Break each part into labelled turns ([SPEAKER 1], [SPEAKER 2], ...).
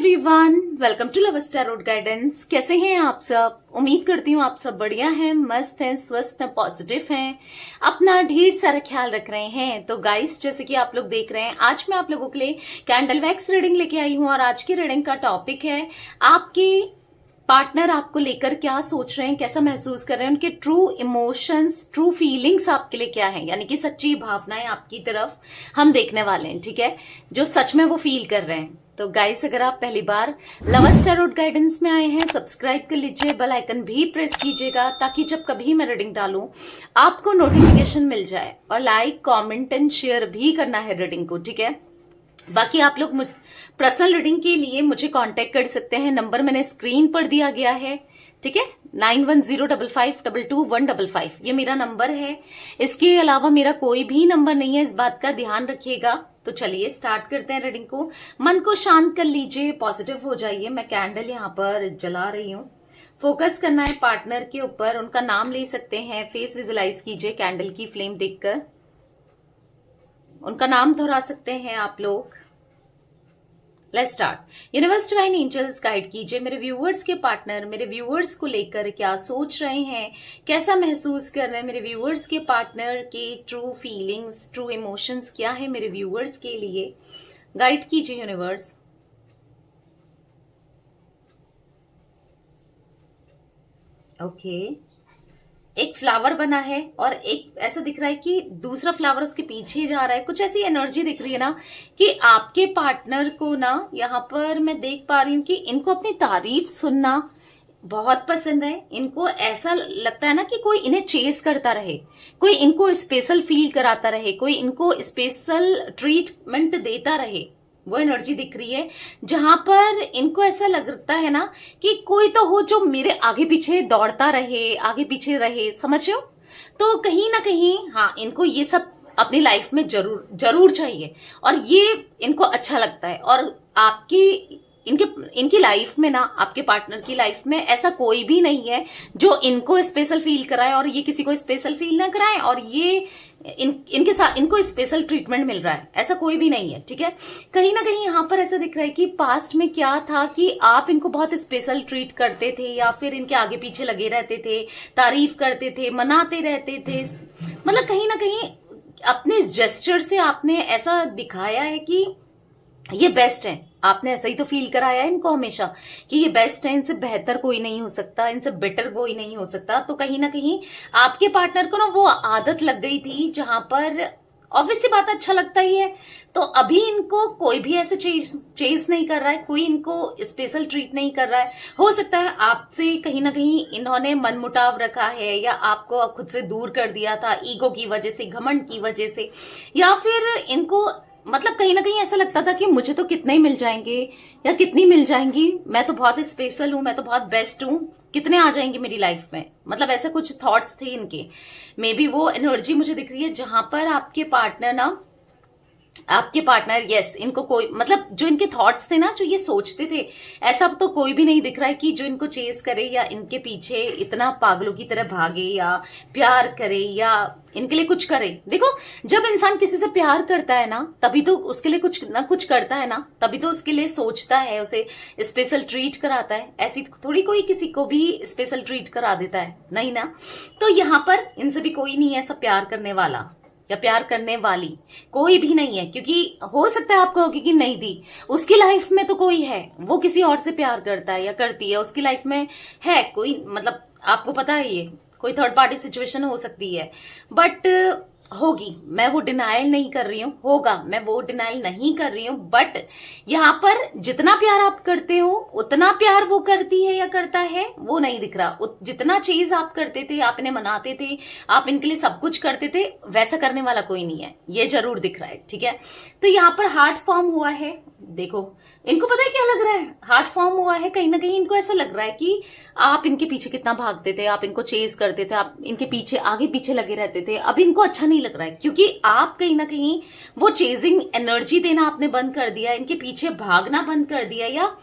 [SPEAKER 1] Everyone, welcome to lovers tarot guidance. कैसे हैं आप सब? उम्मीद करती हूँ आप सब बढ़िया हैं, मस्त हैं, स्वस्थ हैं, पॉजिटिव हैं, अपना ढेर सारा ख्याल रख रहे हैं। तो गाइस, जैसे कि आप लोग देख रहे हैं, आज मैं आप लोगों के लिए कैंडल वैक्स रीडिंग लेके आई हूँ और आज की रीडिंग का टॉपिक है आपके पार्टनर आपको लेकर क्या सोच रहे हैं, कैसा महसूस कर रहे हैं, उनके ट्रू इमोशंस, ट्रू फीलिंग्स आपके लिए क्या है, यानी कि सच्ची भावनाएं आपकी तरफ हम देखने वाले हैं। ठीक है, जो सच में वो फील कर रहे हैं। तो गाइस, अगर आप पहली बार लव स्टार रोड गाइडेंस में आए हैं, सब्सक्राइब कर लीजिए, बेल आइकन भी प्रेस कीजिएगा ताकि जब कभी मैं रीडिंग डालूं आपको नोटिफिकेशन मिल जाए। और लाइक, कमेंट एंड शेयर भी करना है रीडिंग को। ठीक है, बाकी आप लोग पर्सनल रीडिंग के लिए मुझे कांटेक्ट कर सकते हैं। नंबर मैंने स्क्रीन पर दिया गया है। ठीक है, 9105522155 ये मेरा नंबर है। इसके अलावा मेरा कोई भी नंबर नहीं है, इस बात का ध्यान रखिएगा। तो चलिए स्टार्ट करते हैं रीडिंग को। मन को शांत कर लीजिए, पॉजिटिव हो जाइए। मैं कैंडल यहाँ पर जला रही हूँ। फोकस करना है पार्टनर के ऊपर, उनका नाम ले सकते हैं, फेस विजुलाइज कीजिए कैंडल की फ्लेम देखकर, उनका नाम दोहरा सकते हैं आप लोग। Let's start. Universe, divine angels guide कीजिए मेरे व्यूअर्स के पार्टनर मेरे व्यूअर्स को लेकर क्या सोच रहे हैं, कैसा महसूस कर रहे हैं। मेरे व्यूअर्स के पार्टनर के ट्रू फीलिंग्स, ट्रू इमोशंस क्या है मेरे व्यूअर्स के लिए, गाइड कीजिए यूनिवर्स। ओके, एक फ्लावर बना है और एक ऐसा दिख रहा है कि दूसरा फ्लावर उसके पीछे जा रहा है। कुछ ऐसी एनर्जी दिख रही है ना कि आपके पार्टनर को ना, यहाँ पर मैं देख पा रही हूँ कि इनको अपनी तारीफ सुनना बहुत पसंद है। इनको ऐसा लगता है ना कि कोई इन्हें चेस करता रहे, कोई इनको स्पेशल फील कराता रहे, कोई इनको स्पेशल ट्रीटमेंट देता रहे। वो एनर्जी दिख रही है जहां पर इनको ऐसा लगता है ना कि कोई तो हो जो मेरे आगे पीछे दौड़ता रहे, आगे पीछे रहे। समझ रहे हो? तो कहीं ना कहीं हाँ, इनको ये सब अपनी लाइफ में जरूर जरूर चाहिए और ये इनको अच्छा लगता है। और आपकी इनकी लाइफ में ना, आपके पार्टनर की लाइफ में ऐसा कोई भी नहीं है जो इनको स्पेशल फील कराए और ये किसी को स्पेशल फील ना कराए और ये इनके साथ इनको स्पेशल ट्रीटमेंट मिल रहा है, ऐसा कोई भी नहीं है। ठीक है, कहीं ना कहीं यहाँ पर ऐसा दिख रहा है कि पास्ट में क्या था कि आप इनको बहुत स्पेशल ट्रीट करते थे या फिर इनके आगे पीछे लगे रहते थे, तारीफ करते थे, मनाते रहते थे। मतलब कहीं ना कहीं अपने जेस्चर से आपने ऐसा दिखाया है कि ये बेस्ट है। आपने ऐसा ही तो फील कराया है इनको हमेशा कि ये बेस्ट है, इनसे बेहतर कोई नहीं हो सकता, इनसे बेटर कोई नहीं हो सकता। तो कहीं ना कहीं आपके पार्टनर को ना वो आदत लग गई थी जहां पर ऑब्वियस सी बात अच्छा लगता ही है। तो अभी इनको कोई भी ऐसे चेस नहीं कर रहा है, कोई इनको स्पेशल ट्रीट नहीं कर रहा है। हो सकता है आपसे कहीं ना कहीं इन्होंने मनमुटाव रखा है या आपको खुद से दूर कर दिया था ईगो की वजह से, घमंड की वजह से, या फिर इनको मतलब कहीं ना कहीं ऐसा लगता था कि मुझे तो कितने ही मिल जाएंगे या कितनी मिल जाएंगी, मैं तो बहुत स्पेशल हूं, मैं तो बहुत बेस्ट हूं, कितने आ जाएंगे मेरी लाइफ में। मतलब ऐसे कुछ थॉट्स थे इनके। मे बी वो एनर्जी मुझे दिख रही है जहां पर आपके पार्टनर यस, इनको कोई मतलब जो इनके थॉट्स थे ना, जो ये सोचते थे, ऐसा तो कोई भी नहीं दिख रहा है कि जो इनको चेस करे या इनके पीछे इतना पागलों की तरह भागे या प्यार करे या इनके लिए कुछ करे। देखो, जब इंसान किसी से प्यार करता है ना, तभी तो उसके लिए कुछ ना कुछ करता है ना, तभी तो उसके लिए सोचता है, उसे स्पेशल ट्रीट कराता है। ऐसी थोड़ी कोई किसी को भी स्पेशल ट्रीट करा देता है, नहीं ना। तो यहाँ पर इनसे भी कोई नहीं है ऐसा प्यार करने वाला या प्यार करने वाली, कोई भी नहीं है। क्योंकि हो सकता है आपको होगी कि नहीं दी, उसकी लाइफ में तो कोई है, वो किसी और से प्यार करता है या करती है, उसकी लाइफ में है कोई, मतलब आपको पता है ये कोई थर्ड पार्टी सिचुएशन हो सकती है, बट होगी। मैं वो डिनायल नहीं कर रही हूँ, होगा, मैं वो डिनायल नहीं कर रही हूँ। बट यहाँ पर जितना प्यार आप करते हो उतना प्यार वो करती है या करता है, वो नहीं दिख रहा। जितना चीज आप करते थे, आप इन्हें मनाते थे, आप इनके लिए सब कुछ करते थे, वैसा करने वाला कोई नहीं है, ये जरूर दिख रहा है। ठीक है, तो यहाँ पर हार्ट फॉर्म हुआ है। देखो, इनको पता है क्या लग रहा है, हार्ट फॉर्म हुआ है। कहीं ना कहीं इनको ऐसा लग रहा है कि आप इनके पीछे कितना भागते थे, आप इनको चेस करते थे, आप इनके पीछे आगे पीछे लगे रहते थे। अब इनको अच्छा नहीं लग रहा है क्योंकि आप कहीं ना कहीं वो चेजिंग एनर्जी देना आपने बंद कर दिया, इनके पीछे भागना बंद कर दिया, या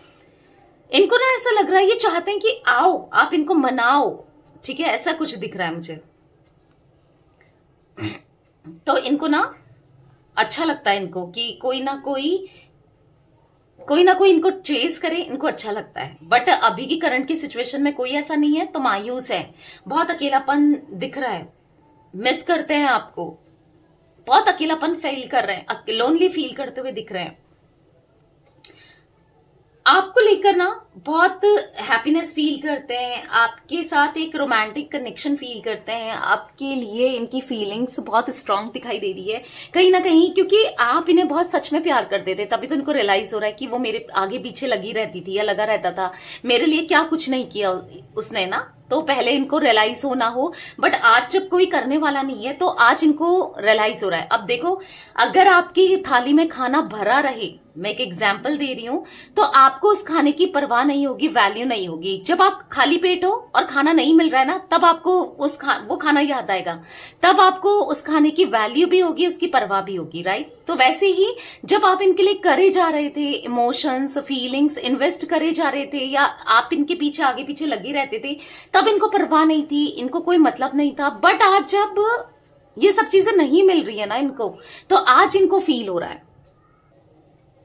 [SPEAKER 1] इनको ना ऐसा लग रहा है, ये चाहते हैं कि आओ आप इनको मनाओ। ठीक है, ऐसा कुछ दिख रहा है मुझे। तो इनको ना अच्छा लगता है इनको कि कोई ना कोई कोई ना कोई इनको चेस करे, इनको अच्छा लगता है, बट अभी की करंट की सिचुएशन में कोई ऐसा नहीं है, तो मायूस है, बहुत अकेलापन दिख रहा है, मिस करते हैं आपको, बहुत अकेलापन फील कर रहे हैं, लोनली फील करते हुए दिख रहे हैं। आपको लेकर ना बहुत हैप्पीनेस फील करते हैं, आपके साथ एक रोमांटिक कनेक्शन फील करते हैं, आपके लिए इनकी फीलिंग्स बहुत स्ट्रांग दिखाई दे रही है कहीं ना कहीं, क्योंकि आप इन्हें बहुत सच में प्यार करते थे। तभी तो इनको रियलाइज हो रहा है कि वो मेरे आगे पीछे लगी रहती थी या लगा रहता था, मेरे लिए क्या कुछ नहीं किया उसने ना। तो पहले इनको रियलाइज हो ना हो, बट आज जब कोई करने वाला नहीं है तो आज इनको रियलाइज हो रहा है। अब देखो, अगर आपकी थाली में खाना भरा रहे, मैं एक एग्जाम्पल दे रही हूं, तो आपको उस खाने की परवाह नहीं होगी, वैल्यू नहीं होगी। जब आप खाली पेट हो और खाना नहीं मिल रहा है ना, तब आपको वो खाना याद आएगा, तब आपको उस खाने की वैल्यू भी होगी, उसकी परवाह भी होगी, राइट। तो वैसे ही जब आप इनके लिए करे जा रहे थे, इमोशंस फीलिंग्स इन्वेस्ट करे जा रहे थे, या आप इनके पीछे आगे पीछे लगे रहते थे, तब इनको परवाह नहीं थी, इनको कोई मतलब नहीं था। बट आज जब ये सब चीजें नहीं मिल रही है ना इनको, तो आज इनको फील हो रहा है।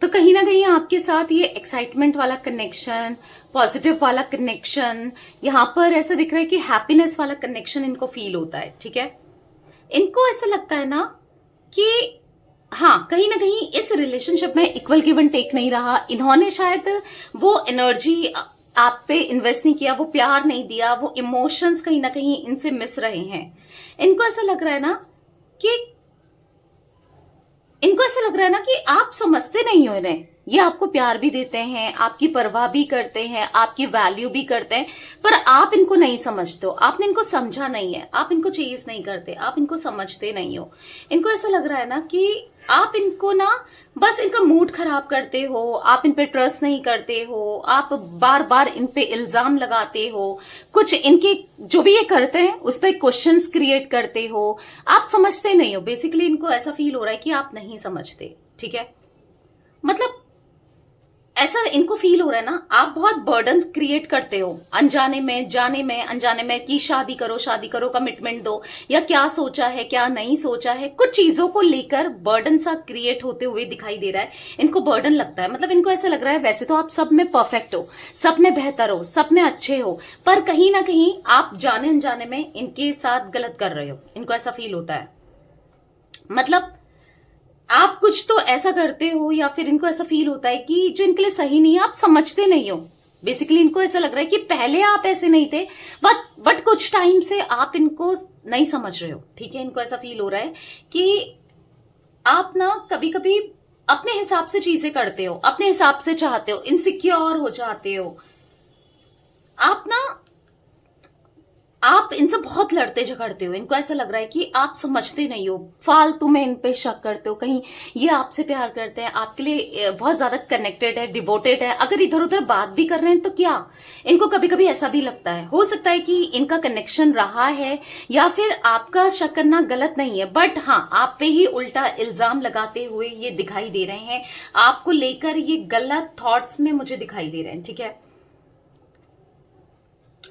[SPEAKER 1] तो कहीं ना कहीं आपके साथ ये एक्साइटमेंट वाला कनेक्शन, पॉजिटिव वाला कनेक्शन, यहां पर ऐसा दिख रहा है कि हैप्पीनेस वाला कनेक्शन इनको फील होता है, ठीक है। इनको ऐसा लगता है ना कि हाँ, कहीं ना कहीं इस रिलेशनशिप में इक्वल गिव एंड टेक नहीं रहा। इन्होंने शायद वो एनर्जी आप पे इन्वेस्ट नहीं किया, वो प्यार नहीं दिया, वो इमोशंस कहीं ना कहीं इनसे मिस रहे हैं। इनको ऐसा लग रहा है ना कि आप समझते नहीं हो इन्हें। ये आपको प्यार भी देते हैं, आपकी परवाह भी करते हैं, आपकी वैल्यू भी करते हैं, पर आप इनको नहीं समझते हो, आपने इनको समझा नहीं है, आप इनको चेस नहीं करते, आप इनको समझते नहीं हो। इनको ऐसा लग रहा है ना कि आप इनको ना बस इनका मूड खराब करते हो, आप इन पे ट्रस्ट नहीं करते हो, आप बार बार इन पे इल्जाम लगाते हो, कुछ इनके जो भी ये करते हैं उस पर क्वेश्चंस क्रिएट करते हो, आप समझते नहीं हो। बेसिकली इनको ऐसा फील हो रहा है कि आप नहीं समझते, ठीक है। मतलब ऐसा इनको फील हो रहा है ना, आप बहुत बर्डन क्रिएट करते हो अनजाने में, जाने में अनजाने में, कि शादी करो, कमिटमेंट दो, या क्या सोचा है क्या नहीं सोचा है, कुछ चीजों को लेकर बर्डन सा क्रिएट होते हुए दिखाई दे रहा है। इनको बर्डन लगता है, मतलब इनको ऐसा लग रहा है वैसे तो आप सब में परफेक्ट हो, सब में बेहतर हो, सब में अच्छे हो, पर कहीं ना कहीं आप जाने अनजाने में इनके साथ गलत कर रहे हो। इनको ऐसा फील होता है, मतलब आप कुछ तो ऐसा करते हो, या फिर इनको ऐसा फील होता है कि जो इनके लिए सही नहीं है, आप समझते नहीं हो। बेसिकली इनको ऐसा लग रहा है कि पहले आप ऐसे नहीं थे, बट कुछ टाइम से आप इनको नहीं समझ रहे हो, ठीक है। इनको ऐसा फील हो रहा है कि आप ना कभी कभी अपने हिसाब से चीजें करते हो, अपने हिसाब से चाहते हो, इनसिक्योर हो जाते हो, आप इनसे बहुत लड़ते झगड़ते हो। इनको ऐसा लग रहा है कि आप समझते नहीं हो, फालतू में इन पे शक करते हो, कहीं ये आपसे प्यार करते हैं, आपके लिए बहुत ज्यादा कनेक्टेड है, डिवोटेड है, अगर इधर उधर बात भी कर रहे हैं तो क्या। इनको कभी कभी ऐसा भी लगता है, हो सकता है कि इनका कनेक्शन रहा है, या फिर आपका शक करना गलत नहीं है, बट हाँ, आप पे ही उल्टा इल्जाम लगाते हुए ये दिखाई दे रहे हैं, आपको लेकर ये गलत थॉट्स में मुझे दिखाई दे रहे हैं, ठीक है।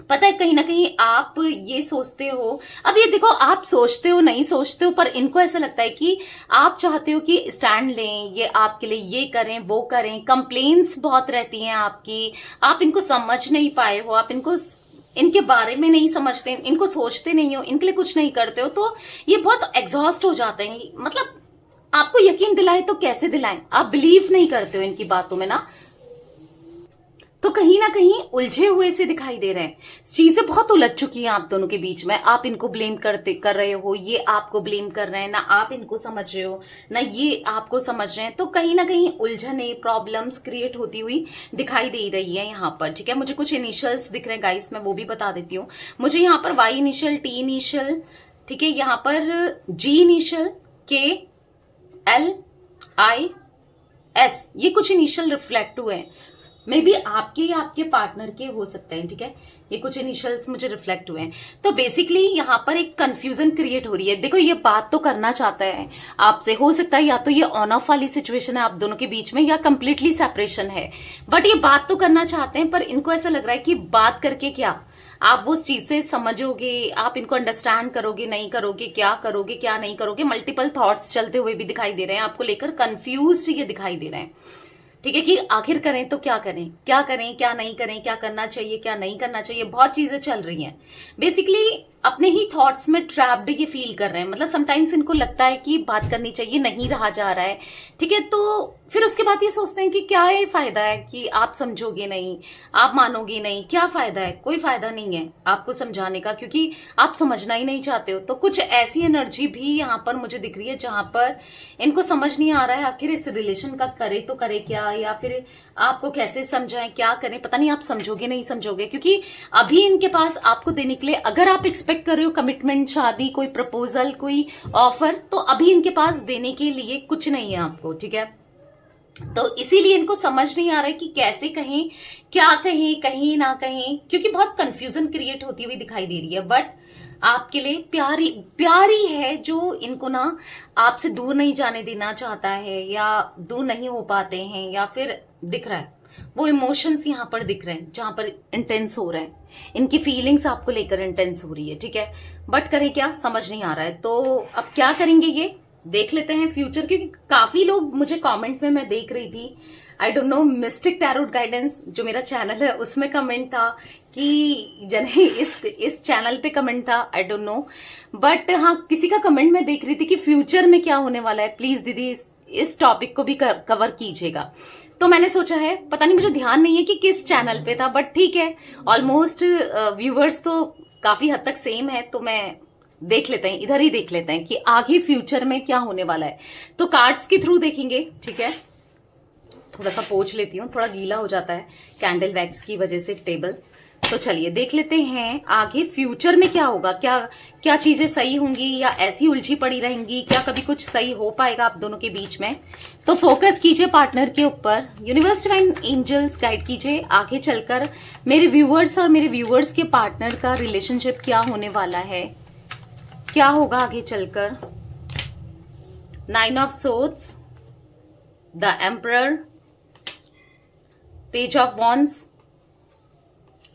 [SPEAKER 1] पता है, कहीं ना कहीं आप ये सोचते हो, अब ये देखो, आप सोचते हो नहीं सोचते हो, पर इनको ऐसा लगता है कि आप चाहते हो कि स्टैंड लें, ये आपके लिए ये करें वो करें, कंप्लेन्स बहुत रहती हैं आपकी, आप इनको समझ नहीं पाए हो, आप इनके बारे में नहीं समझते, इनको सोचते नहीं हो, इनके लिए कुछ नहीं करते हो, तो ये बहुत एग्जॉस्ट हो जाते हैं। मतलब आपको यकीन दिलाए तो कैसे दिलाएं, आप बिलीव नहीं करते हो इनकी बातों में ना, तो कहीं ना कहीं उलझे हुए से दिखाई दे रहे हैं। चीजें बहुत उलझ चुकी हैं आप दोनों के बीच में, आप इनको ब्लेम कर रहे हो, ये आपको ब्लेम कर रहे हैं, ना आप इनको समझ रहे हो ना ये आपको समझ रहे हैं। तो कहीं ना कहीं उलझने, प्रॉब्लम्स क्रिएट होती हुई दिखाई दे रही है यहाँ पर, ठीक है। मुझे कुछ इनिशियल्स दिख रहे हैं गाइस, मैं वो भी बता देती हूँ। मुझे यहाँ पर वाई इनिशियल, टी इनिशियल, ठीक है, यहाँ पर जी इनिशियल, के, एल, आई, एस, ये कुछ इनिशियल रिफ्लेक्ट हुए हैं। मे बी आपके या आपके पार्टनर के हो सकते हैं, ठीक है। ये कुछ इनिशियल्स मुझे रिफ्लेक्ट हुए हैं। तो बेसिकली यहाँ पर एक कंफ्यूजन क्रिएट हो रही है। देखो, ये बात तो करना चाहता है आपसे, हो सकता है या तो ये ऑन ऑफ वाली सिचुएशन है आप दोनों के बीच में, या कंप्लीटली सेपरेशन है, बट ये बात तो करना चाहते हैं, पर इनको ऐसा लग रहा है कि बात करके क्या आप वो चीज से समझोगे, आप इनको अंडरस्टैंड करोगे नहीं करोगे, क्या नहीं करोगे। मल्टीपल थॉट्स चलते हुए भी दिखाई दे रहे हैं, आपको लेकर कंफ्यूज्ड ये दिखाई दे रहे हैं। ठीक है, कि आखिर करें तो क्या करें, क्या करें क्या नहीं करें, क्या करना चाहिए क्या नहीं करना चाहिए, बहुत चीजें चल रही हैं। बेसिकली अपने ही थॉट्स में ट्रैप्ड ये फील कर रहे हैं। मतलब समटाइम्स इनको लगता है कि बात करनी चाहिए, नहीं रहा जा रहा है, ठीक है। तो फिर उसके बाद ये सोचते हैं कि क्या ये फायदा है कि आप समझोगे नहीं, आप मानोगे नहीं, क्या फायदा है? कोई फायदा नहीं है आपको समझाने का, क्योंकि आप समझना ही नहीं चाहते हो। तो कुछ ऐसी एनर्जी भी यहाँ पर मुझे दिख रही है जहां पर इनको समझ नहीं आ रहा है आखिर इस रिलेशन का करे तो करे क्या, या फिर आपको कैसे समझाएं, क्या करें, पता नहीं आप समझोगे नहीं समझोगे। क्योंकि अभी इनके पास आपको देने के लिए, अगर आप एक्सपेक्ट कर रहे हो कमिटमेंट, शादी, कोई प्रपोजल, कोई ऑफर, तो अभी इनके पास देने के लिए कुछ नहीं है आपको, ठीक है। तो इसीलिए इनको समझ नहीं आ रहा है कि कैसे कहें, क्या कहें, कहीं ना कहें, क्योंकि बहुत कंफ्यूजन क्रिएट होती हुई दिखाई दे रही है। बट आपके लिए प्यारी प्यारी है, जो इनको ना आपसे दूर नहीं जाने देना चाहता है, या दूर नहीं हो पाते हैं, या फिर दिख रहा है वो इमोशंस यहाँ पर दिख रहे हैं जहां पर इंटेंस हो रहा है, इनकी फीलिंग्स आपको लेकर इंटेंस हो रही है, ठीक है। बट करें क्या, समझ नहीं आ रहा है। तो अब क्या करेंगे ये देख लेते हैं फ्यूचर, क्योंकि काफी लोग मुझे कमेंट में मैं देख रही थी, I don't know, mistake tarot guidance जो मेरा चैनल है उसमें कमेंट था कि जने इस चैनल पे कमेंट था, आई डोंट नो। बट हाँ, किसी का कमेंट मैं देख रही थी कि फ्यूचर में क्या होने वाला है, प्लीज दीदी इस टॉपिक को भी कवर कीजिएगा। तो मैंने सोचा है, पता नहीं मुझे ध्यान नहीं है कि किस चैनल पे था, बट ठीक है, ऑलमोस्ट व्यूवर्स तो काफी हद तक सेम है, तो मैं देख लेते हैं, इधर ही देख लेते हैं कि आगे फ्यूचर में क्या होने वाला है। तो कार्ड्स के थ्रू देखेंगे, ठीक है। थोड़ा सा पोंछ लेती हूँ, थोड़ा गीला हो जाता है कैंडल वैक्स की वजह से टेबल। तो चलिए देख लेते हैं आगे फ्यूचर में क्या होगा, क्या क्या चीजें सही होंगी या ऐसी उलझी पड़ी रहेंगी, क्या कभी कुछ सही हो पाएगा आप दोनों के बीच में। तो फोकस कीजिए पार्टनर के ऊपर, यूनिवर्स डिवाइन एंजल्स गाइड कीजिए आगे चलकर मेरे व्यूअर्स और मेरे व्यूअर्स के पार्टनर का रिलेशनशिप क्या होने वाला है, क्या होगा आगे चलकर। 9 of swords, the emperor, page of wands,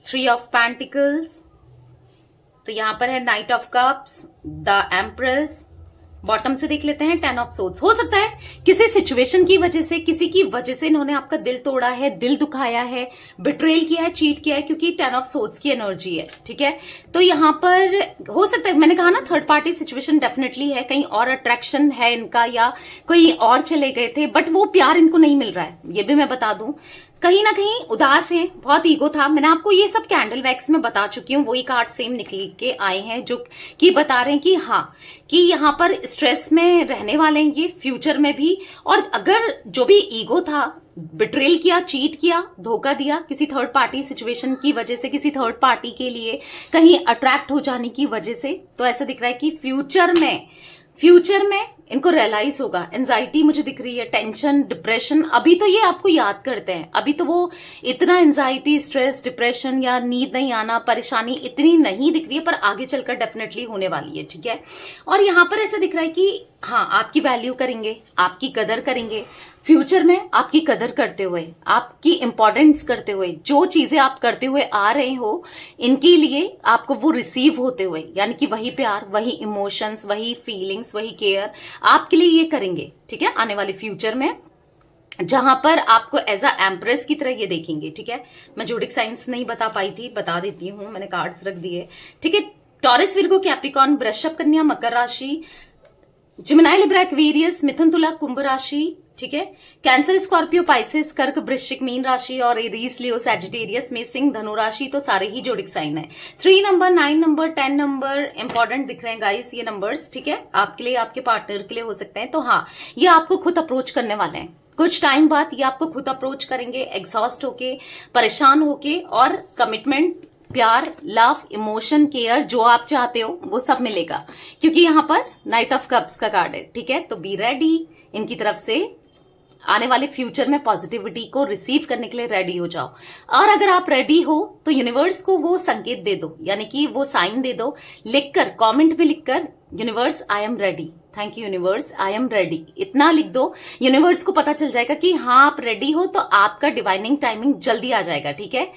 [SPEAKER 1] 3 of pentacles, तो यहां पर है night of cups, the empress. Bottom से देख लेते हैं 10 ऑफ सोर्ड्स। हो सकता है किसी सिचुएशन की वजह से, किसी की वजह से इन्होंने आपका दिल तोड़ा है, दिल दुखाया है, बिट्रेल किया है, चीट किया है, क्योंकि 10 ऑफ सोर्ड्स की एनर्जी है, ठीक है। तो यहां पर हो सकता है, मैंने कहा ना, थर्ड पार्टी सिचुएशन डेफिनेटली है, कहीं और अट्रैक्शन है इनका, या कोई और चले गए थे, बट वो प्यार इनको नहीं मिल रहा है, ये भी मैं बता दूं। कहीं ना कहीं उदास हैं, बहुत ईगो था। मैंने आपको ये सब कैंडल वैक्स में बता चुकी हूँ, वही कार्ड सेम निकल के आए हैं जो कि बता रहे हैं कि हाँ, कि यहाँ पर स्ट्रेस में रहने वाले हैं ये फ्यूचर में भी। और अगर जो भी ईगो था, बिट्रेल किया, चीट किया, धोखा दिया किसी थर्ड पार्टी सिचुएशन की वजह से, किसी थर्ड पार्टी के लिए कहीं अट्रैक्ट हो जाने की वजह से, तो ऐसा दिख रहा है कि फ्यूचर में इनको रियलाइज होगा। एंजाइटी मुझे दिख रही है, टेंशन, डिप्रेशन, अभी तो ये आपको याद करते हैं, अभी तो वो इतना एंजाइटी, स्ट्रेस, डिप्रेशन या नींद नहीं आना, परेशानी इतनी नहीं दिख रही है, पर आगे चलकर डेफिनेटली होने वाली है, ठीक है। और यहां पर ऐसा दिख रहा है कि हाँ, आपकी वैल्यू करेंगे, आपकी कदर करेंगे फ्यूचर में, आपकी कदर करते हुए, आपकी इंपॉर्टेंस करते हुए, जो चीजें आप करते हुए आ रहे हो इनके लिए आपको वो रिसीव होते हुए, यानी कि वही प्यार, वही इमोशंस, वही फीलिंग्स, वही केयर आपके लिए ये करेंगे, ठीक है, आने वाले फ्यूचर में, जहां पर आपको एज अ एम्प्रेस की तरह ये देखेंगे, ठीक है। मैं जोडिक साइंस नहीं बता पाई थी, बता देती हूं, मैंने कार्ड्स रख दिए, ठीक है। टॉरस, विर्गो, कैप्रिकॉर्न, वृषभ, कन्या, मकर राशि, जिमिनाई, लिब्रा, एक्वेरियस, मिथुन, तुला, कुंभ राशि, ठीक है। कैंसर, स्कॉर्पियो, पाइसेस, कर्क, वृश्चिक, मीन राशि और एरीज, लियो, सैजिटेरियस में सिंह, धनु राशि, तो सारे ही जोडिक साइन है। 3 नंबर, 9 नंबर, 10 नंबर इंपॉर्टेंट दिख रहे हैं गाइस, ये नंबर्स, ठीक है, आपके लिए, आपके पार्टनर के लिए हो सकते हैं। तो हाँ, ये आपको खुद अप्रोच करने वाले हैं, कुछ टाइम बाद ये आपको खुद अप्रोच करेंगे, एग्जॉस्ट होके, परेशान होके, और कमिटमेंट, प्यार, लव, इमोशन, केयर, जो आप चाहते हो वो सब मिलेगा, क्योंकि यहां पर नाइट ऑफ कप्स का कार्ड है, ठीक है। तो बी रेडी, इनकी तरफ से आने वाले फ्यूचर में पॉजिटिविटी को रिसीव करने के लिए रेडी हो जाओ। और अगर आप रेडी हो तो यूनिवर्स को वो संकेत दे दो, यानी कि वो साइन दे दो, लिखकर, कमेंट में लिखकर, universe I am ready, thank you universe, I am ready, इतना लिख दो। यूनिवर्स को पता चल जाएगा कि हाँ आप रेडी हो, तो आपका डिवाइनिंग टाइमिंग जल्दी आ जाएगा, ठीक है।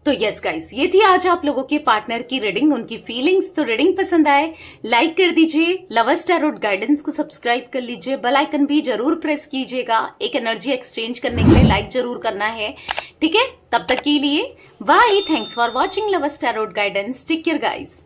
[SPEAKER 1] तो यस गाइस, ये थी आज आप लोगों के पार्टनर की रीडिंग, उनकी फीलिंग्स। तो रीडिंग पसंद आए लाइक कर दीजिए, लवर्स टैरोट गाइडेंस को सब्सक्राइब कर लीजिए, बेल आइकन भी जरूर प्रेस कीजिएगा। एक एनर्जी एक्सचेंज करने के लिए लाइक जरूर करना है, ठीक है? तब तक के लिए bye, thanks for watching lovers tarot guidance, take care guys.